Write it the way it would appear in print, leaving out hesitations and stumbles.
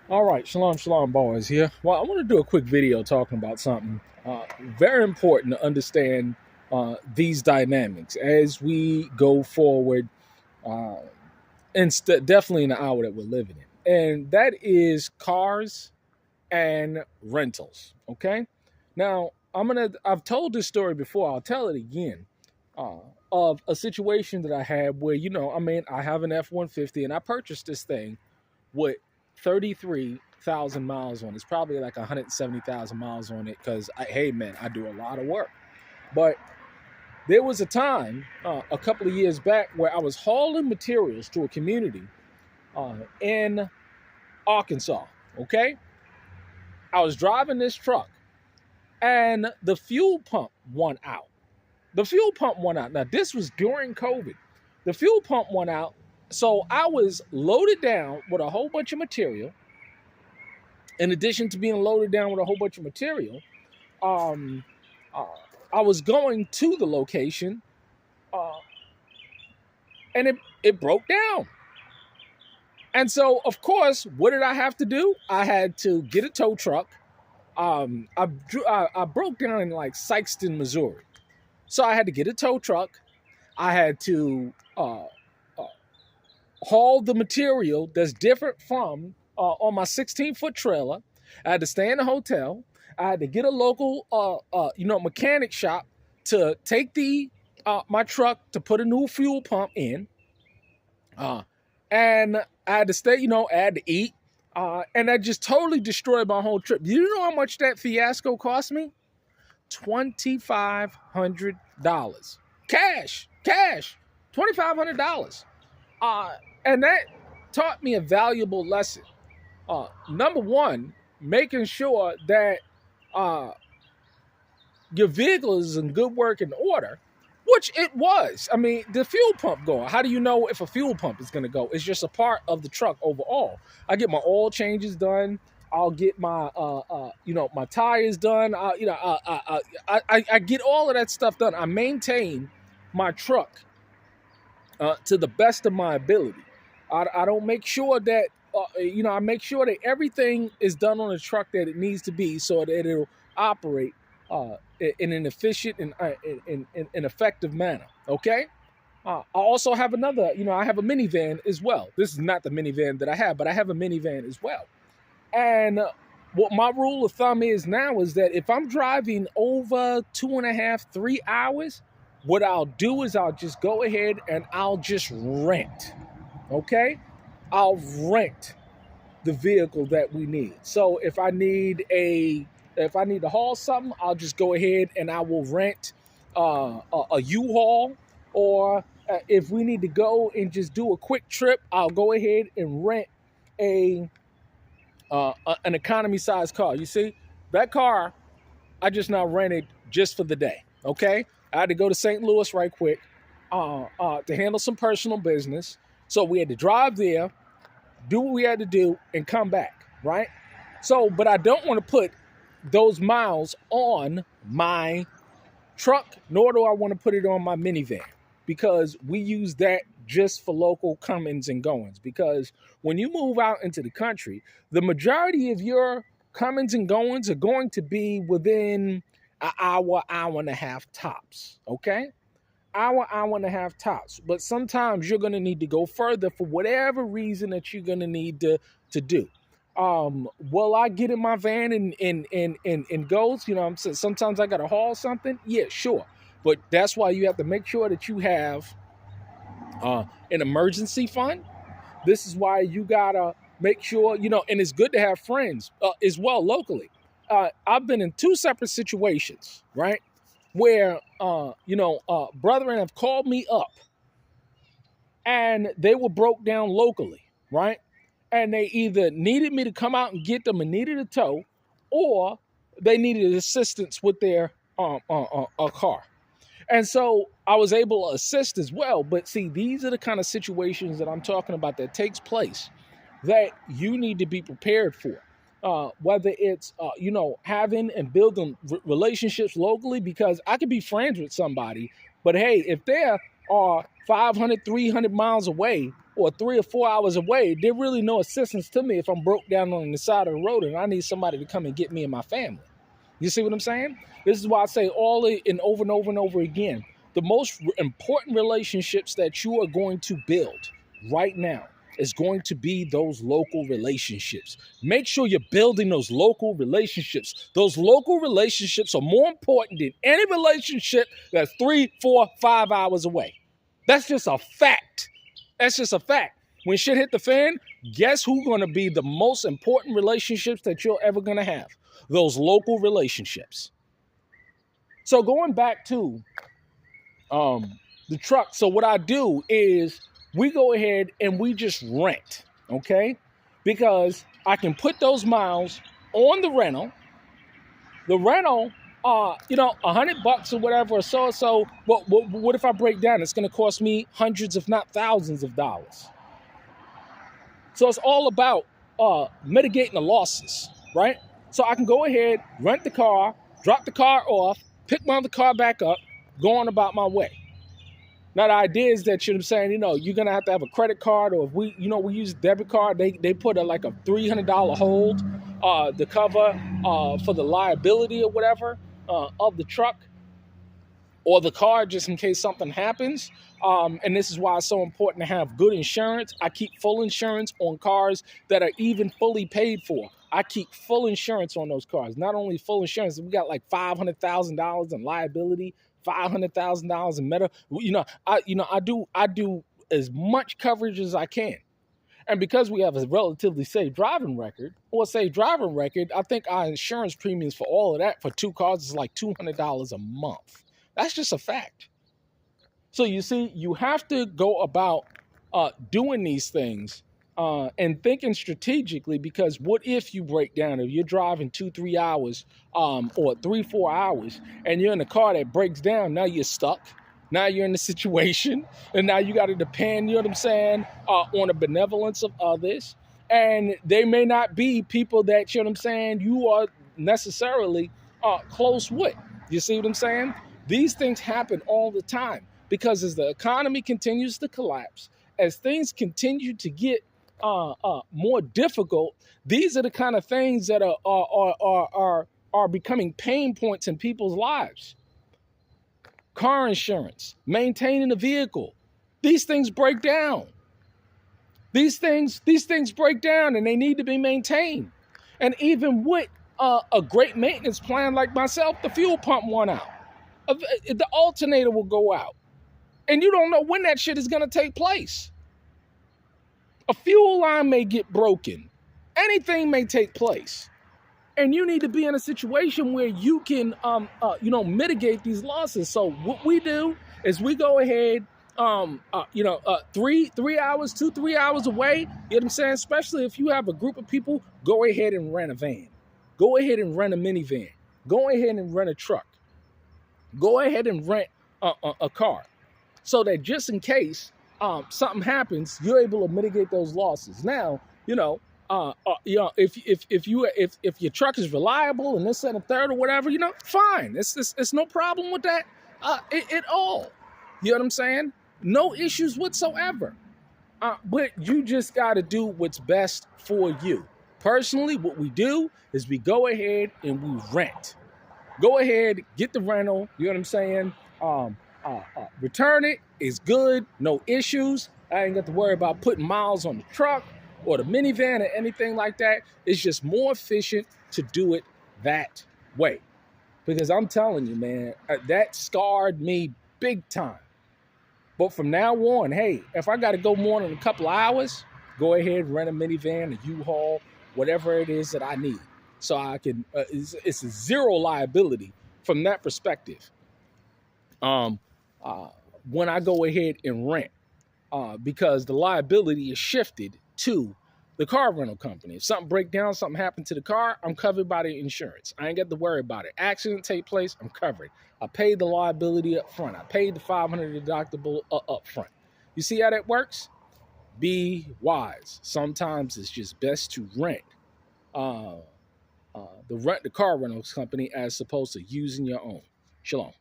All right, shalom, shalom, boys. Here. Well, I want to do a quick video talking about something very important to understand these dynamics as we go forward, uh, and definitely in the hour that we're living in, and that is cars and rentals. Okay, now I've told this story before. I'll tell it again. Of a situation that I had where I have an F-150 and I purchased this thing with 33,000 miles on it. It's probably like 170,000 miles on it because, hey, man, I do a lot of work. But there was a time a couple of years back where I was hauling materials to a community in Arkansas. Okay. I was driving this truck and the fuel pump went out. The fuel pump went out. Now, this was during COVID. The fuel pump went out. So I was loaded down with a whole bunch of material. In addition to being loaded down with a whole bunch of material, um, I was going to the location, uh, and it broke down. And so, of course, what did I have to do? I had to get a tow truck. I broke down in like Sykeston, Missouri. So I had to get a tow truck. I had to haul the material that's different from on my 16-foot trailer. I had to stay in a hotel. I had to get a local mechanic shop to take my truck to put a new fuel pump in. And I had to stay, I had to eat. And that just totally destroyed my whole trip. You know how much that fiasco cost me? $2,500. Cash, $2,500. And that taught me a valuable lesson. Number one, making sure that your vehicle is in good working order, which it was. I mean, the fuel pump going. How do you know if a fuel pump is going to go? It's just a part of the truck overall. I get my oil changes done. I'll get my my tires done. I get all of that stuff done. I maintain my truck to the best of my ability. I don't make sure that I make sure that everything is done on the truck that it needs to be, so that it'll operate in an efficient and in an effective manner. Okay. I also have another. I have a minivan as well. This is not the minivan that I have, but I have a minivan as well. And what my rule of thumb is now is that if I'm driving over 2.5, 3 hours, what I'll do is I'll just go ahead and I'll just rent. Okay? I'll rent the vehicle that we need. So if I need to haul something, I'll just go ahead and I will rent a U-Haul, or if we need to go and just do a quick trip, I'll go ahead and rent an economy size car. You see, that car I just now rented just for the day. Okay, I had to go to St. Louis right quick to handle some personal business. So we had to drive there, do what we had to do, and come back. Right. So, but I don't want to put those miles on my truck, nor do I want to put it on my minivan, because we use that just for local comings and goings. Because when you move out into the country, the majority of your comings and goings are going to be within an hour, hour and a half tops. Okay? Hour and a half tops. But sometimes you're going to need to go further for whatever reason that you're going to need to do. Will I get in my van and goes? Sometimes I got to haul something. Yeah, sure. But that's why you have to make sure that you have an emergency fund. This is why you gotta make sure, and it's good to have friends as well locally. I've been in two separate situations, right? Where, brethren have called me up and they were broke down locally, right? And they either needed me to come out and get them and needed a tow, or they needed assistance with their car. And so I was able to assist as well. But see, these are the kind of situations that I'm talking about that takes place that you need to be prepared for. Whether it's, having and building relationships locally, because I could be friends with somebody, but hey, if they are 500, 300 miles away, or 3 or 4 hours away, there's really no assistance to me if I'm broke down on the side of the road and I need somebody to come and get me and my family. You see what I'm saying? This is why I say all it and over and over again. The most important relationships that you are going to build right now is going to be those local relationships. Make sure you're building those local relationships. Those local relationships are more important than any relationship that's 3, 4, 5 hours away. That's just a fact. That's just a fact. When shit hit the fan, guess who's going to be the most important relationships that you're ever going to have? Those local relationships. So going back to the truck. So what I do is we go ahead and we just rent, okay? Because I can put those miles on the rental. The rental, $100 or whatever, or so. What if I break down? It's going to cost me hundreds, if not thousands of dollars. So it's all about mitigating the losses, right? So I can go ahead, rent the car, drop the car off, pick my other car back up, go on about my way. Now the idea is that, you're saying, you're gonna have to have a credit card, or if we use debit card, they put a $300 hold to cover for the liability or whatever of the truck or the car, just in case something happens. And this is why it's so important to have good insurance. I keep full insurance on cars that are even fully paid for. I keep full insurance on those cars. Not only full insurance, we got like $500,000 in liability, $500,000 in meta. I do as much coverage as I can. And because we have a relatively safe driving record, I think our insurance premiums for all of that for 2 cars is like $200 a month. That's just a fact. So you see, you have to go about doing these things and thinking strategically, because what if you break down? If you're driving 2-3 hours or 3-4 hours and you're in a car that breaks down, now you're stuck. Now you're in the situation, and now you got to depend, on the benevolence of others. And they may not be people that, you are necessarily close with. You see what I'm saying? These things happen all the time, because as the economy continues to collapse, as things continue to get more difficult, these are the kind of things that are becoming pain points in people's lives. Car insurance, maintaining a vehicle, these things break down. These things break down, and they need to be maintained. And even with a great maintenance plan like myself, the fuel pump went out. The alternator will go out. And you don't know when that shit is going to take place. A fuel line may get broken. Anything may take place. And you need to be in a situation where you can, mitigate these losses. So what we do is we go ahead, 3 hours, 2-3 hours away. You know what I'm saying? Especially if you have a group of people, go ahead and rent a van. Go ahead and rent a minivan. Go ahead and rent a truck. Go ahead and rent a car, so that just in case something happens, you're able to mitigate those losses. Now, if your truck is reliable and this and a third or whatever, fine. It's no problem with that at all. You know what I'm saying? No issues whatsoever. But you just got to do what's best for you. Personally, what we do is we go ahead and we rent. Go ahead, get the rental. You know what I'm saying? Return it. It's good. No issues. I ain't got to worry about putting miles on the truck or the minivan or anything like that. It's just more efficient to do it that way. Because I'm telling you, man, that scarred me big time. But from now on, hey, if I got to go more than a couple of hours, go ahead, rent a minivan, a U-Haul, whatever it is that I need. So I can, it's a zero liability from that perspective. When I go ahead and rent, because the liability is shifted to the car rental company. If something breaks down, something happened to the car, I'm covered by the insurance. I ain't got to worry about it. Accident take place, I'm covered. I paid the liability up front. I paid the $500 deductible up front. You see how that works? Be wise. Sometimes it's just best to rent the car rentals company as opposed to using your own. Shalom.